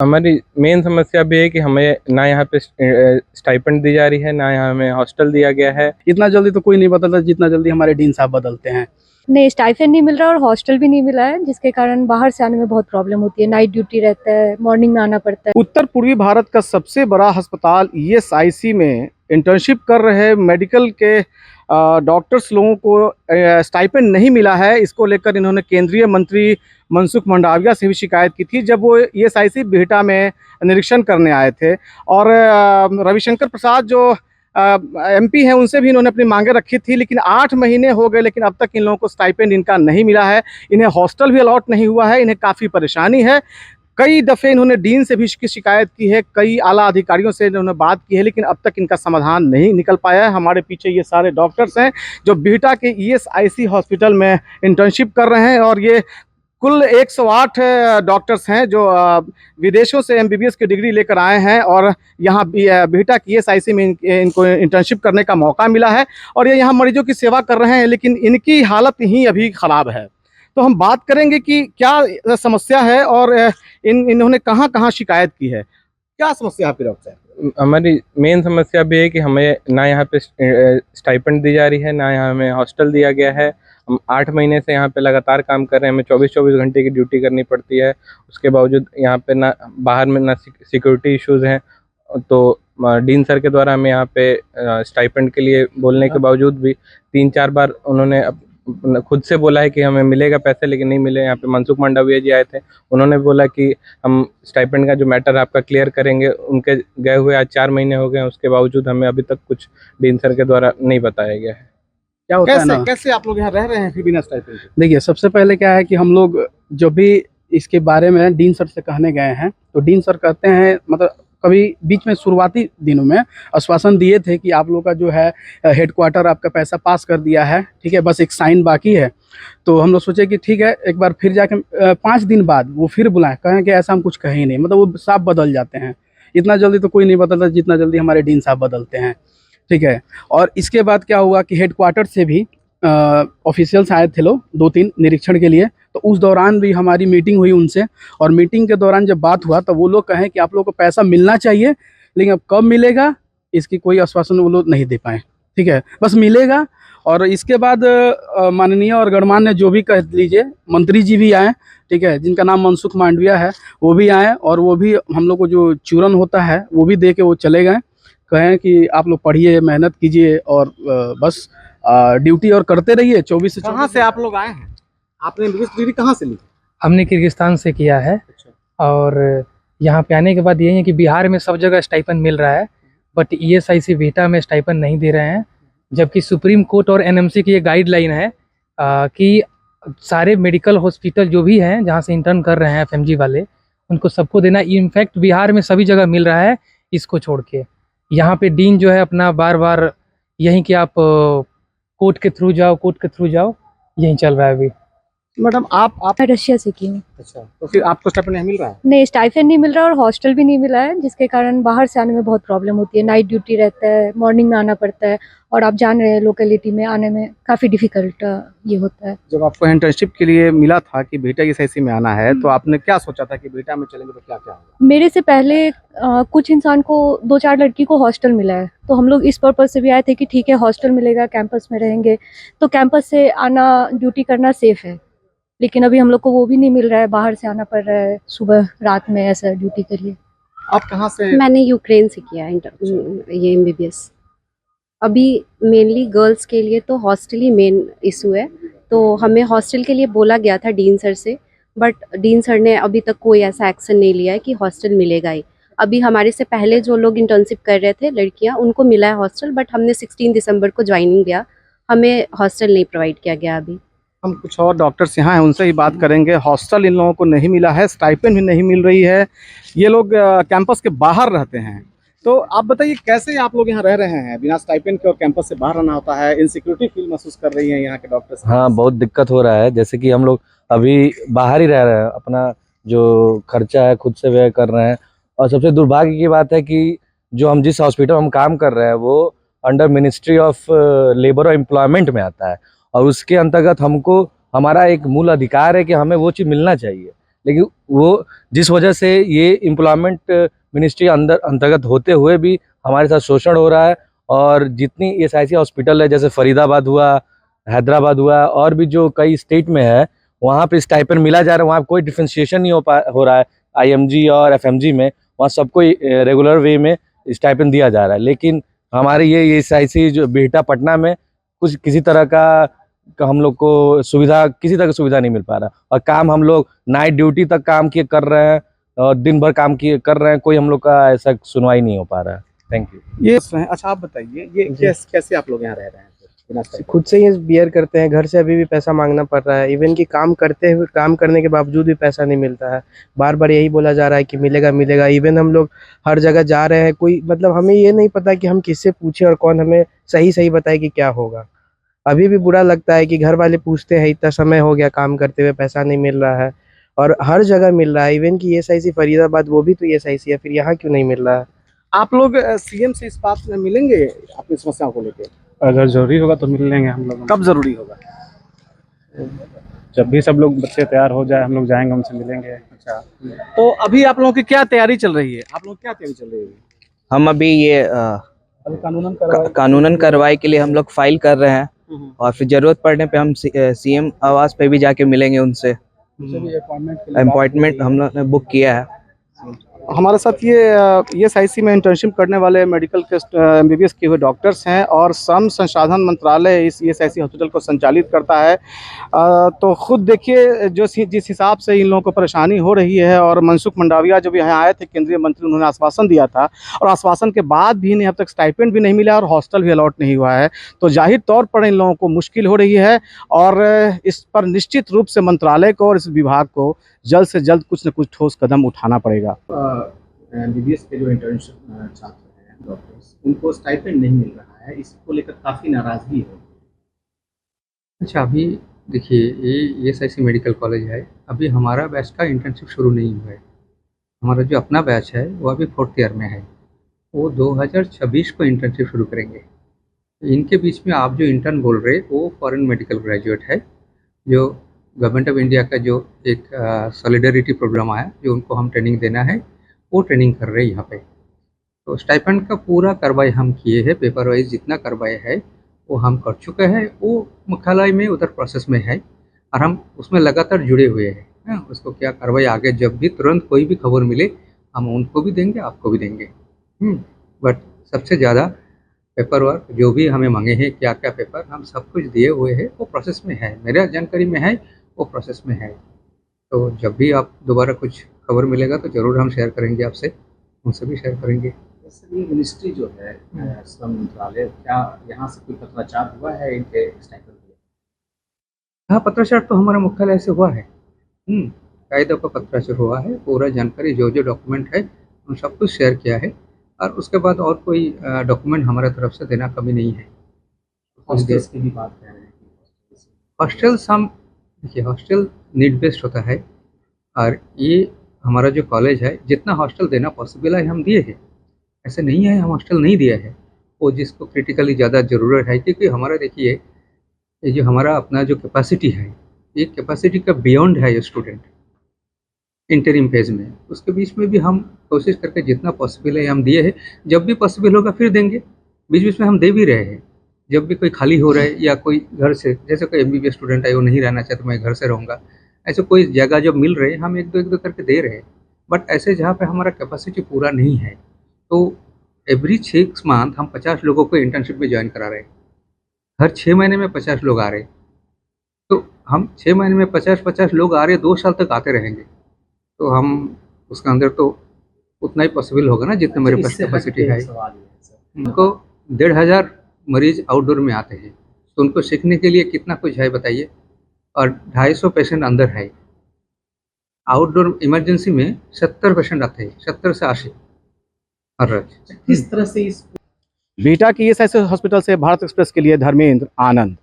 हमारी मेन समस्या भी है कि हमें ना यहाँ पे स्टाइपेंड दी जा रही है, ना यहाँ हमें हॉस्टल दिया गया है। इतना जल्दी तो कोई नहीं बदलता जितना जल्दी हमारे डीन साहब बदलते हैं। नहीं, स्टाइफेंड नहीं मिल रहा और हॉस्टल भी नहीं मिला है, जिसके कारण बाहर से आने में बहुत प्रॉब्लम होती है। नाइट ड्यूटी रहता है, मॉर्निंग में आना पड़ता है। उत्तर पूर्वी भारत का सबसे बड़ा अस्पताल ईएसआईसी में इंटर्नशिप कर रहे मेडिकल के डॉक्टर्स लोगों को स्टाइपेंड नहीं मिला है। इसको लेकर इन्होंने केंद्रीय मंत्री मनसुख मंडाविया से भी शिकायत की थी जब वो ईएसआईसी बिहटा में निरीक्षण करने आए थे। और रविशंकर प्रसाद जो एमपी हैं उनसे भी इन्होंने अपनी मांगे रखी थी, लेकिन 8 महीने हो गए लेकिन अब तक इन लोगों को स्टाइपेंड इनका नहीं मिला है। इन्हें हॉस्टल भी अलॉट नहीं हुआ है, इन्हें काफ़ी परेशानी है। कई दफ़े इन्होंने डीन से भी इसकी शिकायत की है, कई आला अधिकारियों से इन्होंने बात की है, लेकिन अब तक इनका समाधान नहीं निकल पाया है। हमारे पीछे ये सारे डॉक्टर्स हैं जो बिहटा के ईएसआईसी हॉस्पिटल में इंटर्नशिप कर रहे हैं और ये कुल 108 डॉक्टर्स हैं जो विदेशों से एमबीबीएस की डिग्री लेकर आए हैं और यहाँ बिहटा की ईएसआईसी में इनको इंटर्नशिप करने का मौका मिला है और ये यहाँ मरीजों की सेवा कर रहे हैं, लेकिन इनकी हालत ही अभी ख़राब है। तो हम बात करेंगे कि क्या समस्या है और इन्होंने कहाँ कहाँ शिकायत की है। क्या समस्या है आपकी डॉक्टर साहब? हमारी मेन समस्या भी है कि हमें ना यहाँ पे स्टाइपेंड दी जा रही है, ना यहाँ हमें हॉस्टल दिया गया है। हम 8 महीने से यहाँ पे लगातार काम कर रहे हैं, हमें 24-24 घंटे की ड्यूटी करनी पड़ती है। उसके बावजूद यहाँ पे ना बाहर में ना सिक्योरिटी इश्यूज़ हैं। तो डीन सर के द्वारा हमें यहाँ पे स्टाइपेंड के लिए बोलने के बावजूद भी 3-4 बार उन्होंने खुद से बोला है कि हमें मिलेगा पैसे, लेकिन नहीं मिले। यहाँ पे मनसुख मंडाविया जी आए थे, उन्होंने बोला कि हम स्टाइपेंड का जो मैटर आपका क्लियर करेंगे। उनके गए हुए आज 4 महीने हो गए हैं, उसके बावजूद हमें अभी तक कुछ डीन सर के द्वारा नहीं बताया गया है। क्या होता है ना, कैसे आप लोग यहाँ रह रहे हैं फिर बिना स्टाइपेंड के? देखिए सबसे पहले क्या है कि हम लोग जब भी इसके बारे में डीन सर से कहने गए हैं तो डीन सर कहते हैं, मतलब कभी बीच में शुरुआती दिनों में आश्वासन दिए थे कि आप लोग का जो है हेडक्वार्टर आपका पैसा पास कर दिया है, ठीक है, बस एक साइन बाकी है। तो हम लोग सोचे कि ठीक है, एक बार फिर जाके 5 दिन बाद वो फिर बुलाएं, कहें कि ऐसा हम कुछ कहे ही नहीं, मतलब वो साफ बदल जाते हैं। इतना जल्दी तो कोई नहीं बदलता जितना जल्दी हमारे डीन साहब बदलते हैं, ठीक है। और इसके बाद क्या हुआ कि हेडक्वार्टर से भी ऑफिशियल्स आए थे लोग 2-3 निरीक्षण के लिए, तो उस दौरान भी हमारी मीटिंग हुई उनसे और मीटिंग के दौरान जब बात हुआ तो वो लोग कहें कि आप लोगों को पैसा मिलना चाहिए, लेकिन अब कब मिलेगा इसकी कोई आश्वासन वो लोग नहीं दे पाए, ठीक है, बस मिलेगा। और इसके बाद माननीय और गणमान्य जो भी कह लीजिए मंत्री जी भी आए, ठीक है, जिनका नाम मनसुख मांडविया है, वो भी आए और वो भी हम लोग को जो चूरन होता है वो भी दे के वो चले गए। कहें कि आप लोग पढ़िए, मेहनत कीजिए और बस ड्यूटी और करते रहिए 24 से 24। कहाँ से आप लोग आए हैं? आपने एमबीबीएस डिग्री कहाँ से ली? हमने किर्गिस्तान से किया है। और यहाँ पे आने के बाद यही है कि बिहार में सब जगह स्टाइपेंड मिल रहा है, बट ईएसआईसी बिहटा में स्टाइपेंड नहीं दे रहे हैं। जबकि सुप्रीम कोर्ट और एनएमसी की ये गाइडलाइन है कि सारे मेडिकल हॉस्पिटल जो भी हैं जहाँ से इंटर्न कर रहे हैं एफएमजी वाले, उनको सबको देना। इनफैक्ट बिहार में सभी जगह मिल रहा है, इसको छोड़ के यहाँ पे डीन जो है अपना बार बार यही कि आप कोर्ट के थ्रू जाओ, यही चल रहा है अभी। मैडम आप रशिया से की हूँ। अच्छा, तो फिर आपको स्टाइपेंड नहीं मिल रहा है? नहीं, स्टाइफेंड नहीं मिल रहा और हॉस्टल भी नहीं मिला है, जिसके कारण बाहर से आने में बहुत प्रॉब्लम होती है। नाइट ड्यूटी रहता है, मॉर्निंग में आना पड़ता है और आप जान रहे हैं लोकेलिटी में आने में काफ़ी डिफिकल्ट ये होता है। जब आपको इंटर्नशिप के लिए मिला था कि बिहटा ईएसआईसी में आना है, तो आपने क्या सोचा था कि बिहटा में चलेंगे तो क्या क्या होगा? मेरे से पहले कुछ इंसान को 2-4 लड़की को हॉस्टल मिला है, तो हम लोग इस पर्पज़ से भी आए थे कि ठीक है हॉस्टल मिलेगा, कैंपस में रहेंगे तो कैंपस से आना ड्यूटी करना सेफ़ है। लेकिन अभी हम लोग को वो भी नहीं मिल रहा है, बाहर से आना पड़ रहा है सुबह रात में ऐसा ड्यूटी के लिए। आप कहाँ से? मैंने यूक्रेन से किया ये एमबीबीएस। अभी मेनली गर्ल्स के लिए तो हॉस्टल ही मेन इशू है, तो हमें हॉस्टल के लिए बोला गया था डीन सर से, बट डीन सर ने अभी तक कोई ऐसा एक्शन नहीं लिया है कि हॉस्टल मिलेगा ही। अभी हमारे से पहले जो लोग इंटर्नशिप कर रहे थे लड़कियां, उनको मिला है हॉस्टल, बट हमने 16 दिसंबर को ज्वाइनिंग दिया, हमें हॉस्टल नहीं प्रोवाइड किया गया अभी। हम कुछ और डॉक्टर्स यहाँ हैं, उनसे ही बात करेंगे। हॉस्टल इन लोगों को नहीं मिला है, स्टाइपेंड भी नहीं मिल रही है, ये लोग कैंपस के बाहर रहते हैं। तो आप बताइए कैसे आप लोग यहाँ रह रहे हैं बिना स्टाइपेंड के और कैंपस से बाहर रहना होता है? इनसिक्योरिटी फील महसूस कर रही हैं यहाँ के डॉक्टर्स? हाँ, बहुत दिक्कत हो रहा है। जैसे कि हम लोग अभी बाहर ही रह रहे हैं, अपना जो खर्चा है खुद से व्यय कर रहे हैं। और सबसे दुर्भाग्य की बात है कि जो हम जिस हॉस्पिटल में हम काम कर रहे हैं वो अंडर मिनिस्ट्री ऑफ लेबर और एम्प्लॉयमेंट में आता है और उसके अंतर्गत हमको हमारा एक मूल अधिकार है कि हमें वो चीज़ मिलना चाहिए। लेकिन वो जिस वजह से ये एम्प्लॉयमेंट मिनिस्ट्री अंतर्गत होते हुए भी हमारे साथ शोषण हो रहा है। और जितनी ESIC हॉस्पिटल है, जैसे फरीदाबाद हुआ, हैदराबाद हुआ, और भी जो कई स्टेट में है, वहाँ पे स्टाइपेंड मिला जा रहा है। वहाँ कोई डिफ्रेंशिएशन नहीं हो रहा है IMG और FMG में, वहाँ सबको रेगुलर वे में स्टाइपेंड दिया जा रहा है। लेकिन हमारे ये ESIC जो बिहटा पटना में कुछ किसी तरह का हम लोग को सुविधा, किसी तरह की सुविधा नहीं मिल पा रहा। और काम हम लोग नाइट ड्यूटी तक काम किए कर रहे हैं और दिन भर काम किए कर रहे हैं, कोई हम लोग का ऐसा सुनवाई नहीं हो पा रहा है। Thank you. ये अच्छा, आप बताइए ये कैसे आप लोग यहाँ रह रहे हैं बिना स्टाइपेंड? खुद से ही बियर करते हैं, घर से अभी भी पैसा मांगना पड़ रहा है। इवन कि काम करने के बावजूद भी पैसा नहीं मिलता है। बार बार यही बोला जा रहा है कि मिलेगा मिलेगा। इवन हम लोग हर जगह जा रहे हैं, कोई मतलब हमें ये नहीं पता कि हम किससे पूछे और कौन हमें सही बताए कि क्या होगा। अभी भी बुरा लगता है कि घर वाले पूछते हैं, इतना समय हो गया काम करते हुए, पैसा नहीं मिल रहा है, और हर जगह मिल रहा है। इवन कि ESIC फरीदाबाद, वो भी तो ESIC है, फिर यहाँ क्यों नहीं मिल रहा है? आप लोग CM से इस बात में मिलेंगे अपनी समस्याओं को लेकर? अगर जरूरी होगा तो मिल लेंगे हम लोग। कब जरूरी होगा? जब भी सब लोग बच्चे तैयार हो जाए हम लोग जाएंगे, उनसे मिलेंगे। अच्छा, तो अभी आप लोगों की क्या तैयारी चल रही है? आप लोग क्या तैयारी चल रही है? हम अभी ये कानूनन कार्रवाई के लिए हम लोग फाइल कर रहे हैं, और फिर जरूरत पड़ने पे हम CM आवास पे भी जाके मिलेंगे उनसे। अपॉइंटमेंट हम लोग ने बुक किया है। हमारे साथ ये ESIC में इंटर्नशिप करने वाले मेडिकल के MBBS किए हुए डॉक्टर्स हैं, और श्रम संसाधन मंत्रालय इस ESIC हॉस्पिटल को संचालित करता है। तो खुद देखिए जिस हिसाब से इन लोगों को परेशानी हो रही है। और मनसुख मंडाविया जब यहाँ आए थे केंद्रीय मंत्री, उन्होंने आश्वासन दिया था, और आश्वासन के बाद भी इन्हें अब तक स्टाइपेंड भी नहीं मिला और हॉस्टल भी अलॉट नहीं हुआ है। तो जाहिर तौर पर इन लोगों को मुश्किल हो रही है, और इस पर निश्चित रूप से मंत्रालय को और इस विभाग को जल्द से जल्द कुछ न कुछ ठोस कदम उठाना पड़ेगा। MBBS के जो इंटर्नशिप छात्र हैं, डॉक्टर्स, उनको स्टाइपेंड नहीं मिल रहा है, इसको लेकर काफ़ी नाराज़गी है। अच्छा, अभी देखिए ये ESIC मेडिकल कॉलेज है, अभी हमारा बैच का इंटर्नशिप शुरू नहीं हुआ है। हमारा जो अपना बैच है वो अभी 4th ईयर में है, वो 2026 को इंटर्नशिप शुरू करेंगे। इनके बीच में आप जो इंटर्न बोल रहे वो फॉरेन मेडिकल ग्रेजुएट है, जो गवर्नमेंट ऑफ इंडिया का जो एक सॉलिडरिटी प्रोग्राम आया, जो उनको हम ट्रेनिंग देना है, वो ट्रेनिंग कर रहे हैं यहाँ पे। तो स्टाइपेंड का पूरा कार्रवाई हम किए हैं, पेपर वाइज जितना कार्रवाई है वो हम कर चुके हैं। वो मुख्यालय में उधर प्रोसेस में है, और हम उसमें लगातार जुड़े हुए हैं। उसको क्या कार्रवाई आगे जब भी तुरंत कोई भी खबर मिले हम उनको भी देंगे, आपको भी देंगे। बट सबसे ज़्यादा पेपर वर्क जो भी हमें मांगे हैं, क्या क्या पेपर, हम सब कुछ दिए हुए हैं, वो प्रोसेस में है, मेरे जानकारी में है, वो प्रोसेस में है। तो जब भी आप दोबारा कुछ खबर मिलेगा तो ज़रूर हम शेयर करेंगे आपसे, उनसे भी शेयर करेंगे। ये मिनिस्ट्री जो है श्रम मंत्रालय, क्या यहाँ से कोई पत्राचार हुआ है इनके स्टाइपेंड के लिए? हाँ, पत्राचार तो हमारे मुख्यालय से हुआ है। कायदे का पत्राचार हुआ है, पूरा जानकारी जो डॉक्यूमेंट है उन सब कुछ शेयर किया है, और उसके बाद और कोई डॉक्यूमेंट हमारे तरफ से देना कभी नहीं है। हॉस्टल्स की भी बात कर रहे हैं। हॉस्टल्स हम देखिए, हॉस्टल नीड बेस्ड होता है, और ये हमारा जो कॉलेज है जितना हॉस्टल देना पॉसिबल है हम दिए हैं। ऐसे नहीं है हम हॉस्टल नहीं दिया है, वो जिसको क्रिटिकली ज़्यादा ज़रूरत है। क्योंकि हमारा देखिए, ये जो हमारा अपना जो कैपेसिटी है, ये कैपेसिटी का बियॉन्ड है ये स्टूडेंट इंटरिम फेज में, उसके बीच में भी हम कोशिश करके जितना पॉसिबल है हम दिए हैं। जब भी पॉसिबल होगा फिर देंगे, बीच बीच में हम दे भी रहे हैं। जब भी कोई खाली हो रहा है, या कोई घर से, जैसे कोई MBBS स्टूडेंट है वो नहीं रहना चाहता, मैं घर से रहूँगा, ऐसे कोई जगह जब मिल रहे हैं हम एक दो करके दे रहे हैं। बट ऐसे जहाँ पे हमारा कैपेसिटी पूरा नहीं है, तो एवरी 6 मंथ हम 50 लोगों को इंटर्नशिप में ज्वाइन करा रहे हैं। हर 6 महीने में 50 लोग आ रहे हैं, तो हम 6 महीने में 50 लोग आ रहे हैं, 2 साल तक आते रहेंगे। तो हम उसके अंदर तो उतना ही पॉसिबल होगा ना जितना मेरे पास कैपेसिटी है। उनको 1,500 मरीज आउटडोर में आते हैं, तो उनको सीखने के लिए कितना कुछ है बताइए। और 250 पेशेंट अंदर है। आउटडोर इमरजेंसी में 70 पेशेंट आते हैं, 70 से 80 हर रोज। किस तरह से इस बिहटा की ESIC हॉस्पिटल से भारत एक्सप्रेस के लिए धर्मेंद्र आनंद।